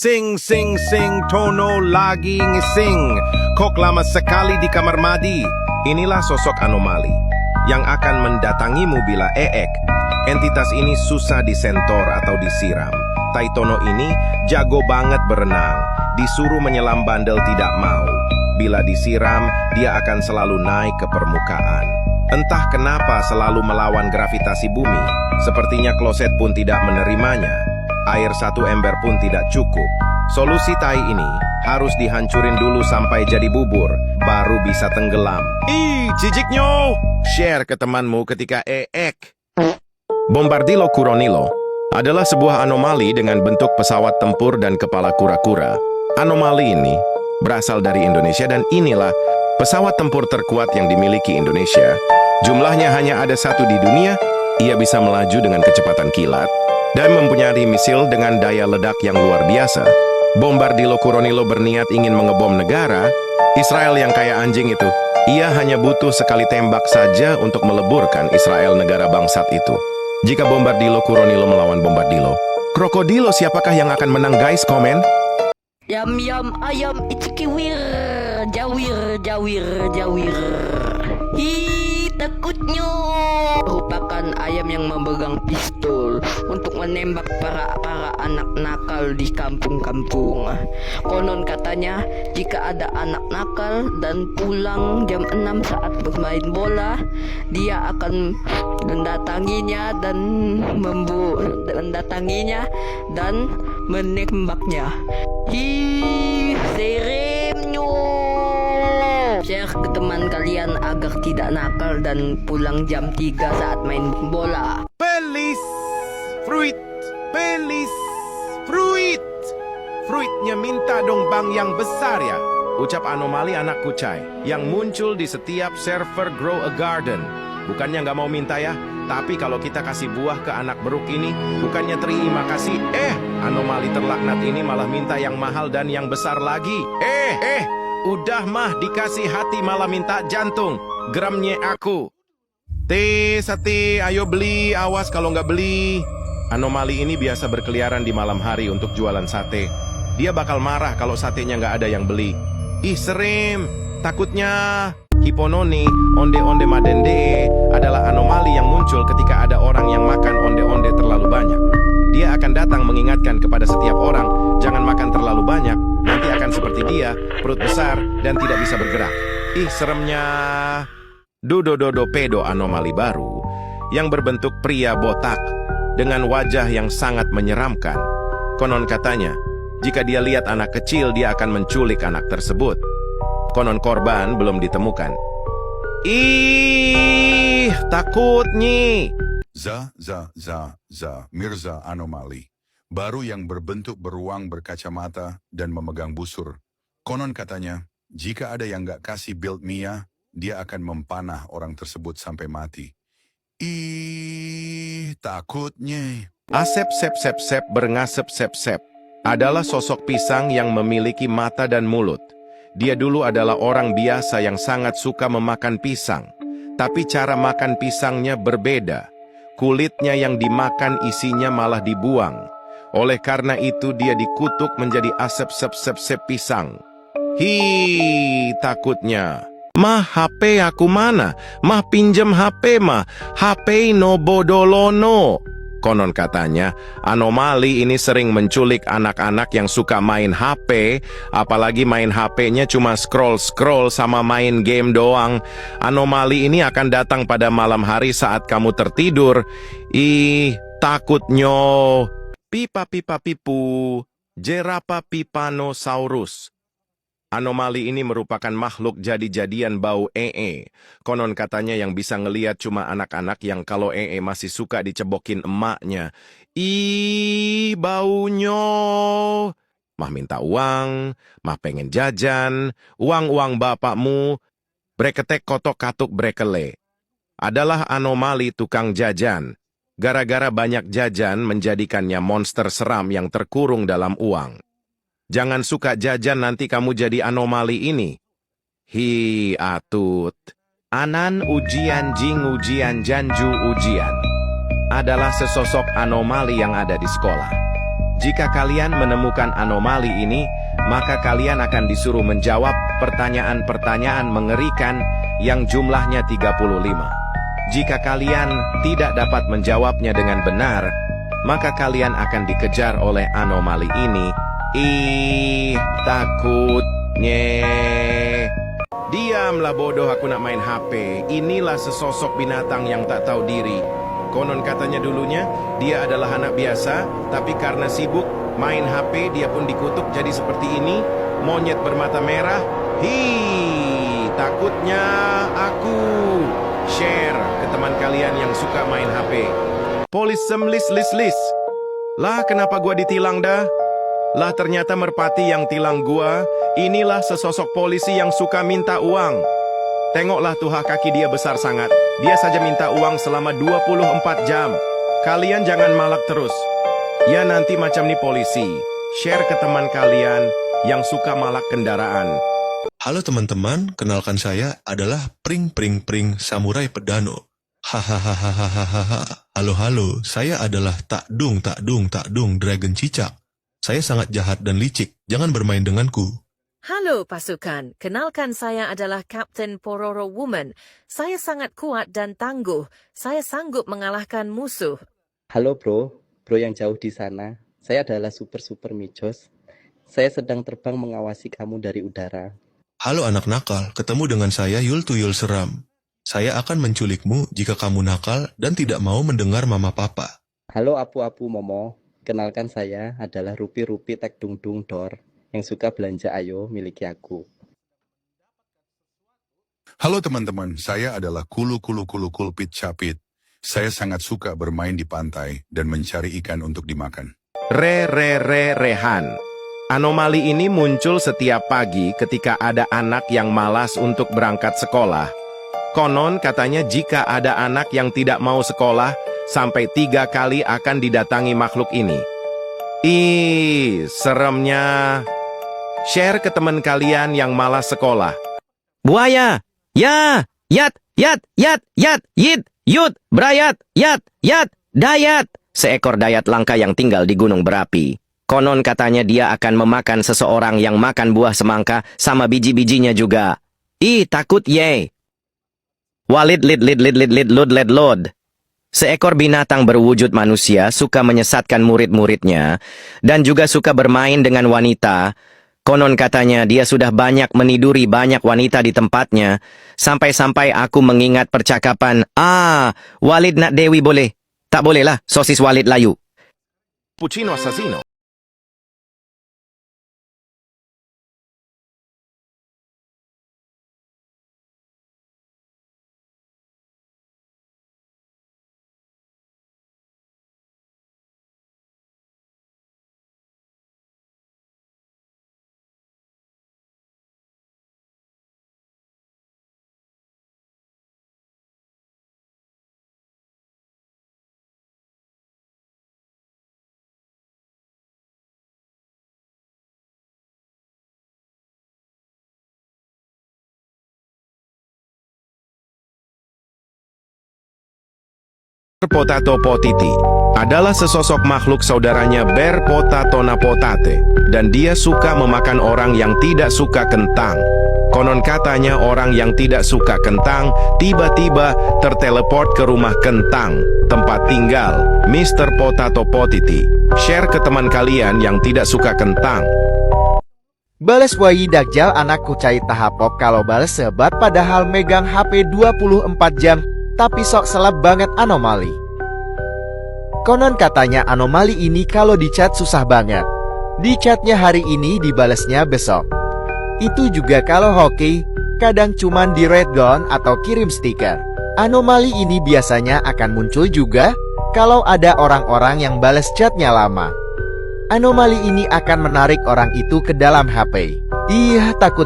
Sing, sing, sing, Tono lagi ngising. Kok lama sekali di kamar mandi? Inilah sosok anomali yang akan mendatangimu bila entitas ini susah disentor atau disiram. Tai Tono ini jago banget berenang. Disuruh menyelam bandel tidak mau. Bila disiram, dia akan selalu naik ke permukaan. Entah kenapa selalu melawan gravitasi bumi. Sepertinya kloset pun tidak menerimanya. Air satu ember pun tidak cukup. Solusi tai ini harus dihancurin dulu sampai jadi bubur, baru bisa tenggelam. Ih, ciciknyo! Share ke temanmu ketika Bombardilo Curonilo adalah sebuah anomali dengan bentuk pesawat tempur dan kepala kura-kura. Anomali ini berasal dari Indonesia dan inilah pesawat tempur terkuat yang dimiliki Indonesia. Jumlahnya hanya ada satu di dunia. Ia bisa melaju dengan kecepatan kilat dan mempunyai misil dengan daya ledak yang luar biasa. Bombardilo Curonilo berniat ingin mengebom negara Israel yang kayak anjing itu. Ia hanya butuh sekali tembak saja untuk meleburkan Israel, negara bangsat itu. Jika Bombardilo Curonilo melawan Bombardilo Krokodilo, siapakah yang akan menang, guys? Komen. Yam yam ayam ichikiwir, jawir jawir jawir. Hi, takutnya merupakan ayam yang memegang pistol untuk menembak para anak nakal di kampung-kampung. Konon katanya jika ada anak nakal dan pulang jam 6 saat bermain bola, dia akan mendatanginya dan menembaknya. Hi, seremnya. Share ke teman kalian agar tidak nakal dan pulang jam 3 saat main bola. Pelis fruit, pelis fruit. Fruitnya minta dong bang yang besar ya. Ucap anomali anak kucai yang muncul di setiap server Grow a Garden. Bukannya nggak mau minta ya, tapi kalau kita kasih buah ke anak beruk ini, bukannya terima kasih. Anomali terlaknat ini malah minta yang mahal dan yang besar lagi. Udah mah dikasih hati malah minta jantung. Gramnya aku. Sate, ayo beli. Awas kalau nggak beli. Anomali ini biasa berkeliaran di malam hari untuk jualan sate. Dia bakal marah kalau satenya nggak ada yang beli. Ih, serem. Takutnya. Hipononi, onde-onde madende adalah anomali yang muncul ketika ada orang yang makan onde-onde terlalu banyak. Dia akan datang mengingatkan kepada setiap orang, jangan makan terlalu banyak, nanti akan seperti dia, perut besar dan tidak bisa bergerak. Ih, seremnya. Dodo pedo anomali baru yang berbentuk pria botak dengan wajah yang sangat menyeramkan. Konon katanya, jika dia lihat anak kecil, dia akan menculik anak tersebut. Konon korban belum ditemukan. Ih, takutnya. Mirza anomali. Baru yang berbentuk beruang berkacamata dan memegang busur. Konon katanya, jika ada yang gak kasih build Mia, dia akan mempanah orang tersebut sampai mati. Ih, takutnya. Asep sep berngasep sep adalah sosok pisang yang memiliki mata dan mulut. Dia dulu adalah orang biasa yang sangat suka memakan pisang. Tapi cara makan pisangnya berbeda. Kulitnya yang dimakan, isinya malah dibuang. Oleh karena itu dia dikutuk menjadi asep sep pisang. Hi, takutnya. Mah, HP aku mana? Mah, pinjem HP mah. HP no bodolono. Konon katanya, anomali ini sering menculik anak-anak yang suka main HP, apalagi main HP-nya cuma scroll-scroll sama main game doang. Anomali ini akan datang pada malam hari saat kamu tertidur. Ih, takutnya. Pipa pipu, Jerapha pipanosaurus. Anomali ini merupakan makhluk jadi-jadian bau Konon katanya yang bisa ngeliat cuma anak-anak yang kalau masih suka dicebokin emaknya. Ih, baunya. Mah minta uang, mah pengen jajan, uang bapakmu, breketek kotok katuk brekele. Adalah anomali tukang jajan. Gara-gara banyak jajan menjadikannya monster seram yang terkurung dalam uang. Jangan suka jajan, nanti kamu jadi anomali ini. Hi, atut. Anan ujian jing ujian janju ujian adalah sesosok anomali yang ada di sekolah. Jika kalian menemukan anomali ini, maka kalian akan disuruh menjawab pertanyaan-pertanyaan mengerikan yang jumlahnya 35. Jika kalian tidak dapat menjawabnya dengan benar, maka kalian akan dikejar oleh anomali ini. Ih, takutnya. Diamlah bodoh, aku nak main HP. Inilah sesosok binatang yang tak tahu diri. Konon katanya dulunya, dia adalah anak biasa, tapi karena sibuk main HP, dia pun dikutuk jadi seperti ini. Monyet bermata merah. Takutnya aku. Share ke teman kalian yang suka main HP. Polis semlis lis. Lah, kenapa gua ditilang dah? Lah, ternyata merpati yang tilang gua. Inilah sesosok polisi yang suka minta uang. Tengoklah tuh, kaki dia besar sangat. Dia saja minta uang selama 24 jam. Kalian jangan malak terus. Ya nanti macam nih polisi. Share ke teman kalian yang suka malak kendaraan. Halo teman-teman, kenalkan saya adalah Pring Samurai Pedano. Hahaha. Halo, saya adalah Takdung Dragon Cicak. Saya sangat jahat dan licik, jangan bermain denganku. Halo pasukan, kenalkan saya adalah Kapten Pororo Woman. Saya sangat kuat dan tangguh. Saya sanggup mengalahkan musuh. Halo bro yang jauh di sana. Saya adalah Super Mijos. Saya sedang terbang mengawasi kamu dari udara. Halo anak nakal, ketemu dengan saya Yul Tuyul Seram. Saya akan menculikmu jika kamu nakal dan tidak mau mendengar mama papa. Halo apu-apu Momo. Kenalkan saya adalah Rupi Tek Dung Dor yang suka belanja ayo miliki aku. Halo teman-teman, saya adalah Kulu Kulpit Capit. Saya sangat suka bermain di pantai dan mencari ikan untuk dimakan. Rehan. Anomali ini muncul setiap pagi ketika ada anak yang malas untuk berangkat sekolah. Konon katanya jika ada anak yang tidak mau sekolah, sampai 3 kali akan didatangi makhluk ini. Ih, seremnya. Share ke teman kalian yang malas sekolah. Buaya! Ya! Yat! Yut! Brayat! Yat! Dayat! Seekor dayat langka yang tinggal di gunung berapi. Konon katanya dia akan memakan seseorang yang makan buah semangka sama biji-bijinya juga. Ih, takut ye. Walid lid. Seekor binatang berwujud manusia suka menyesatkan murid-muridnya dan juga suka bermain dengan wanita. Konon katanya dia sudah banyak meniduri banyak wanita di tempatnya. Sampai-sampai aku mengingat percakapan, Walid nak Dewi boleh. Tak bolehlah, sosis Walid layu. Puccino assassino. Potato Potiti adalah sesosok makhluk saudaranya Bear Potatona Potate, dan dia suka memakan orang yang tidak suka kentang. Konon katanya orang yang tidak suka kentang tiba-tiba terteleport ke rumah kentang, tempat tinggal Mr. Potato Potiti. Share ke teman kalian yang tidak suka kentang. Bales wayi Dajjal anak kucai tahapop kalau bales sebat padahal megang HP 24 jam. Tapi sok seleb banget anomali. Konon katanya anomali ini kalau di chat susah banget. Di chatnya hari ini dibalesnya besok. Itu juga kalau hoki, kadang cuman di red gun atau kirim stiker. Anomali ini biasanya akan muncul juga kalau ada orang-orang yang bales chatnya lama. Anomali ini akan menarik orang itu ke dalam HP. Iya, takut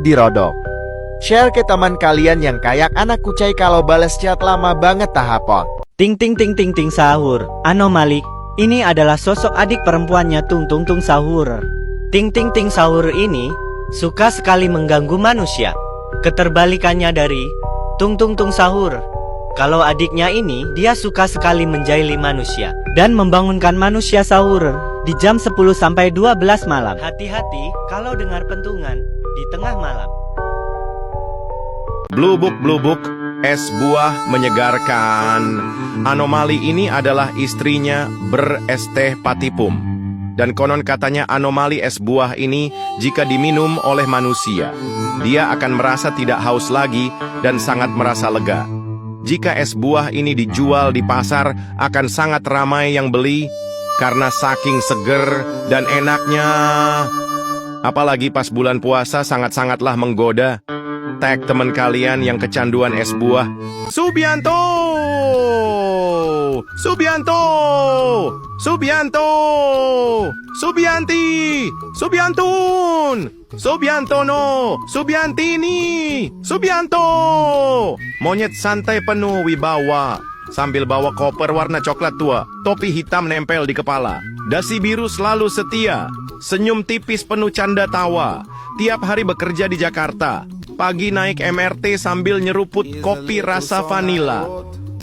dirodok. Share ke teman kalian yang kayak anak kucai kalau balas chat lama banget tahapon. Ting sahur. Anomali. Ini adalah sosok adik perempuannya Tung Sahur. Ting sahur ini suka sekali mengganggu manusia. Keterbalikannya dari Tung Sahur. Kalau adiknya ini dia suka sekali menjaili manusia dan membangunkan manusia sahur. di jam 10 sampai 12 malam. Hati-hati kalau dengar pentungan di tengah malam. Blubuk-blubuk, es buah menyegarkan. Anomali ini adalah istrinya ber-es teh patipum. Dan konon katanya anomali es buah ini jika diminum oleh manusia, dia akan merasa tidak haus lagi dan sangat merasa lega. Jika es buah ini dijual di pasar, akan sangat ramai yang beli karena saking seger dan enaknya. Apalagi pas bulan puasa sangat-sangatlah menggoda. Tag teman kalian yang kecanduan es buah. Subianto! Subianto! Subianto! Subianti! Subiantun! Subiantono! Subiantini! Subianto! Monyet santai penuh wibawa sambil bawa koper warna coklat tua, topi hitam nempel di kepala, dasi biru selalu setia, senyum tipis penuh canda tawa, tiap hari bekerja di Jakarta, pagi naik MRT sambil nyeruput kopi rasa vanila.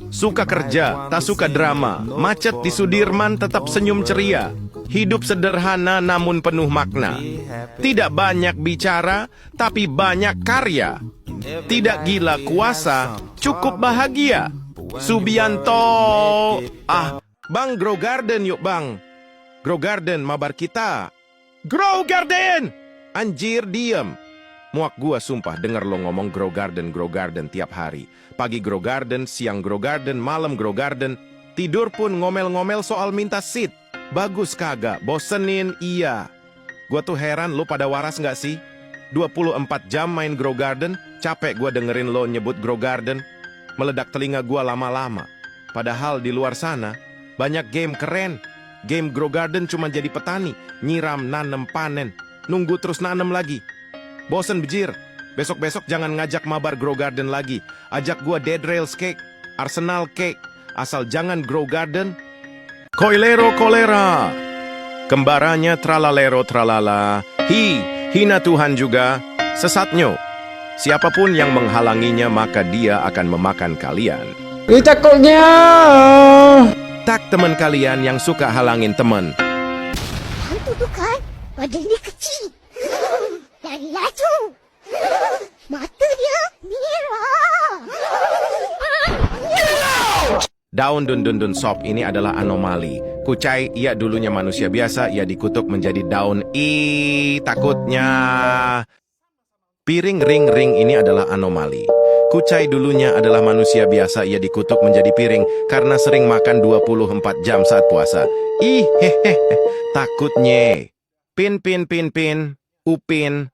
Suka kerja, tak suka drama, macet di Sudirman tetap senyum ceria. Hidup sederhana namun penuh makna. Tidak banyak bicara, tapi banyak karya. Tidak gila kuasa, cukup bahagia. Subianto. Bang, Grow Garden yuk bang. Grow Garden, mabar kita. Grow Garden! Anjir, diem. Muak gua sumpah denger lo ngomong Grow Garden tiap hari. Pagi Grow Garden, siang Grow Garden, malam Grow Garden. Tidur pun ngomel-ngomel soal minta seat. Bagus kagak, bosenin iya. Gua tuh heran lo pada waras nggak sih? 24 jam main Grow Garden, capek gua dengerin lo nyebut Grow Garden. Meledak telinga gua lama-lama. Padahal di luar sana, banyak game keren. Game Grow Garden cuma jadi petani, nyiram, nanem, panen. Nunggu terus nanem lagi. Bosen bejir, besok-besok jangan ngajak mabar Grow Garden lagi. Ajak gua Dead Rails Cake, Arsenal Cake. Asal jangan Grow Garden. Koilero kolera. Kembarannya tralalero tralala. Hina Tuhan juga. Sesatnyo. Siapapun yang menghalanginya maka dia akan memakan kalian. Takutnya. Tak teman kalian yang suka halangin teman. Hantu tuh kan, badannya kecil. Dan lacu. Mata dia merah. Daun dun sop ini adalah anomali. Kucai, ia dulunya manusia biasa, ia dikutuk menjadi daun. Takutnya. Piring ring ini adalah anomali. Kucai dulunya adalah manusia biasa, ia dikutuk menjadi piring karena sering makan 24 jam saat puasa. Takutnya. Pin. Upin.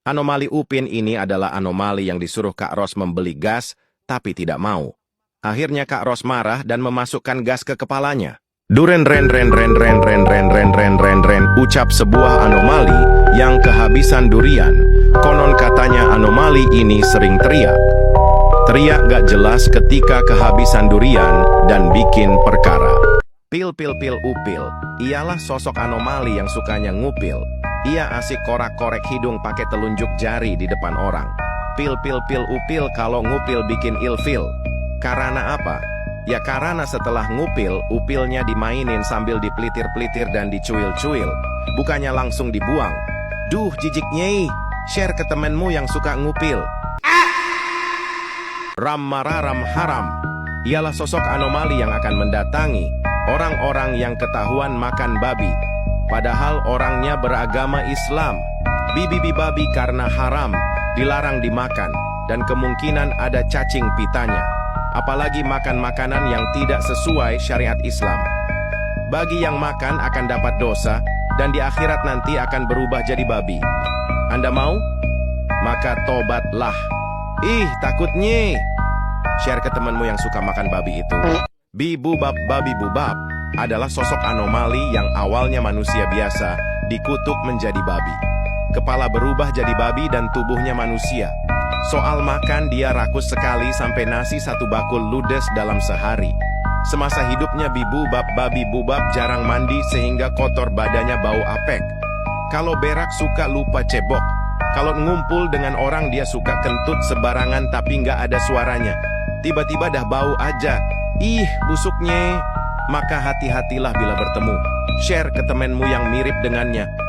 Anomali Upin ini adalah anomali yang disuruh Kak Ros membeli gas, tapi tidak mau. Akhirnya Kak Ros marah dan memasukkan gas ke kepalanya. Duren ren, ucap sebuah anomali yang kehabisan durian. Konon katanya anomali ini sering teriak. Teriak gak jelas ketika kehabisan durian dan bikin perkara. Pil upil, ialah sosok anomali yang sukanya ngupil. Ia asik korak-korek hidung pakai telunjuk jari di depan orang. Pil upil kalau ngupil bikin ilfil. Karena apa? Ya karena setelah ngupil, upilnya dimainin sambil dipelitir-pelitir dan dicuil-cuil. Bukannya langsung dibuang. Duh, jijik nyei. Share ke temenmu yang suka ngupil. Ram haram. Ialah sosok anomali yang akan mendatangi orang-orang yang ketahuan makan babi. Padahal orangnya beragama Islam. Bibi babi karena haram, dilarang dimakan. Dan kemungkinan ada cacing pitanya. Apalagi makan makanan yang tidak sesuai syariat Islam. Bagi yang makan akan dapat dosa, dan di akhirat nanti akan berubah jadi babi. Anda mau? Maka tobatlah. Takutnya. Share ke temanmu yang suka makan babi itu. Babi bubab adalah sosok anomali yang awalnya manusia biasa, dikutuk menjadi babi. Kepala berubah jadi babi dan tubuhnya manusia. Soal makan dia rakus sekali sampai nasi satu bakul ludes dalam sehari. Semasa hidupnya babi bubab jarang mandi sehingga kotor badannya bau apek. Kalau berak suka lupa cebok. Kalau ngumpul dengan orang dia suka kentut sembarangan tapi nggak ada suaranya. Tiba-tiba dah bau aja. Busuknya. Maka hati-hatilah bila bertemu. Share ke temanmu yang mirip dengannya